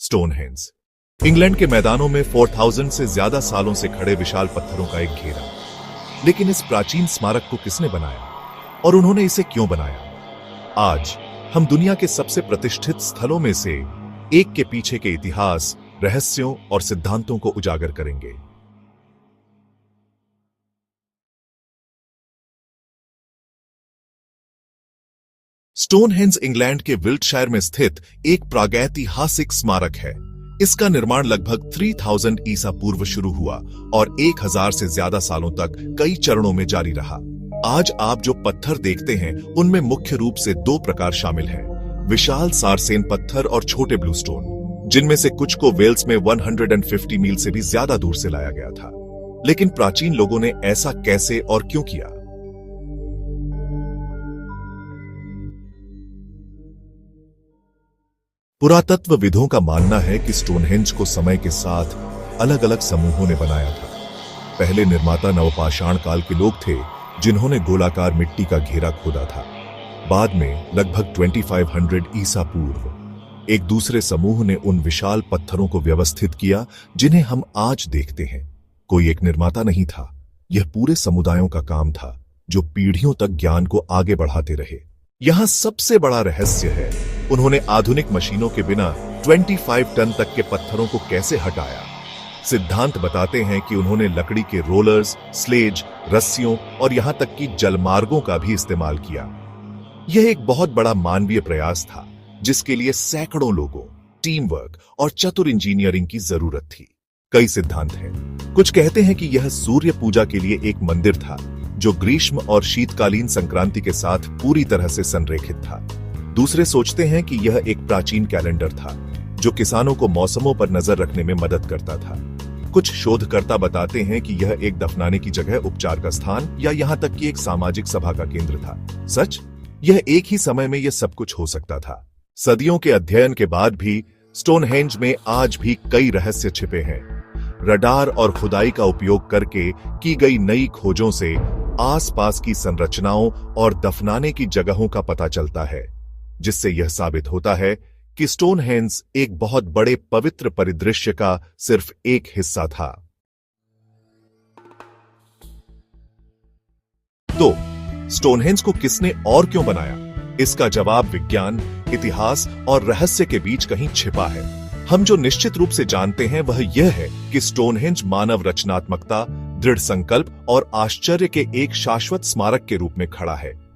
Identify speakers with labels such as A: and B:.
A: Stonehenge England के मैदानों में 4000 से ज्यादा सालों से खड़े विशाल पत्थरों का एक घेरा। लेकिन इस प्राचीन स्मारक को किसने बनाया और उन्होंने इसे क्यों बनाया? आज हम दुनिया के सबसे प्रतिष्ठित स्थलों में से एक के पीछे के इतिहास, रहस्यों और सिद्धांतों को उजागर करेंगे। स्टोनहेंज इंग्लैंड के विल्टशायर में स्थित एक प्रागैतिहासिक स्मारक है। इसका निर्माण लगभग 3000 ईसा पूर्व शुरू हुआ और 1000 से ज्यादा सालों तक कई चरणों में जारी रहा। आज आप जो पत्थर देखते हैं उनमें मुख्य रूप से दो प्रकार शामिल हैं, विशाल सारसेन पत्थर और छोटे ब्लू स्टोन, जिनमें से कुछ को वेल्स में 150 मील से भी ज्यादा दूर से लाया गया था। लेकिन प्राचीन लोगों ने ऐसा कैसे और क्यों किया? पुरातत्वविदों का मानना है कि स्टोनहेंज को समय के साथ अलग अलग समूहों ने बनाया था। पहले निर्माता नवपाषाण काल के लोग थे जिन्होंने गोलाकार मिट्टी का घेरा खोदा था। बाद में लगभग 2500 ईसा पूर्व एक दूसरे समूह ने उन विशाल पत्थरों को व्यवस्थित किया जिन्हें हम आज देखते हैं। कोई एक निर्माता नहीं था, यह पूरे समुदायों का काम था जो पीढ़ियों तक ज्ञान को आगे बढ़ाते रहे। यहां सबसे बड़ा रहस्य है, उन्होंने आधुनिक मशीनों के बिना 25 टन तक के पत्थरों को कैसे हटाया। सिद्धांत बताते हैं कि उन्होंने लकड़ी के रोलर्स, स्लेज, रस्सियों और यहां तक कि जलमार्गों का भी इस्तेमाल किया। यह एक बहुत बड़ा मानवीय प्रयास था जिसके लिए सैकड़ों लोगों, टीम वर्क और चतुर इंजीनियरिंग की जरूरत थी। कई सिद्धांत हैं। कुछ कहते हैं कि यह सूर्य पूजा के लिए एक मंदिर था जो ग्रीष्म और शीतकालीन संक्रांति के साथ पूरी तरह से संरेखित था। दूसरे सोचते हैं कि यह एक प्राचीन कैलेंडर था जो किसानों को मौसमों पर नजर रखने में मदद करता था। कुछ शोधकर्ता बताते हैं कि यह एक दफनाने की जगह, उपचार का स्थान या यहां तक कि एक सामाजिक सभा का केंद्र था। सच, यह एक ही समय में यह सब कुछ हो सकता था। सदियों के अध्ययन के बाद भी स्टोनहेंज में आज भी कई रहस्य छिपे हैं। रडार और खुदाई का उपयोग करके की गई नई खोजों से आसपास की संरचनाओं और दफनाने की जगहों का पता चलता है, जिससे यह साबित होता है कि स्टोनहेंज एक बहुत बड़े पवित्र परिदृश्य का सिर्फ एक हिस्सा था। तो स्टोनहेंज को किसने और क्यों बनाया? इसका जवाब विज्ञान, इतिहास और रहस्य के बीच कहीं छिपा है। हम जो निश्चित रूप से जानते हैं वह यह है कि स्टोनहेंज मानव रचनात्मकता, दृढ़ संकल्प और आश्चर्य के एक शाश्वत स्मारक के रूप में खड़ा है।